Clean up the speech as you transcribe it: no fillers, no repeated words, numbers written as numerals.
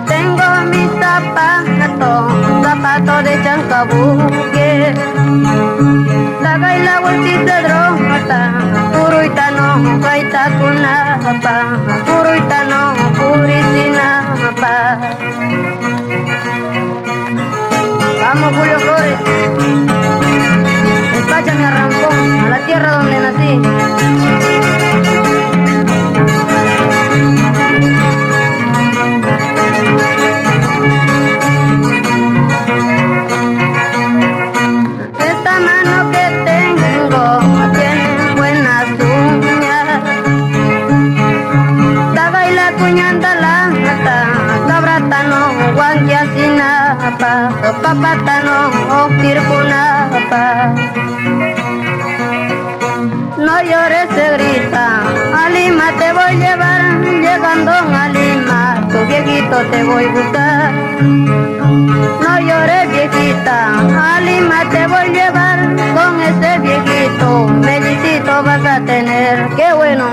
Tengo mis zapatos, zapatos de chancabuque. Tagay la vueltita drogata, puruitano, gaita kunapa, puruitano, purisinapa. Vamos Julio Flores, despáchame a Rampón, a la tierra donde nací. Esta mano que tengo tiene buenas uñas. Daba y la cuñanda la mata, cabratano, guanquiasinapa, papatano, okirkunapa. No llores, se grita, a Lima te voy a llevar, llegando a Lima, tu viejito te voy a buscar. No llores, viejita, a Lima te voy a llevar, con ese viejito, mellicito vas a tener, qué bueno.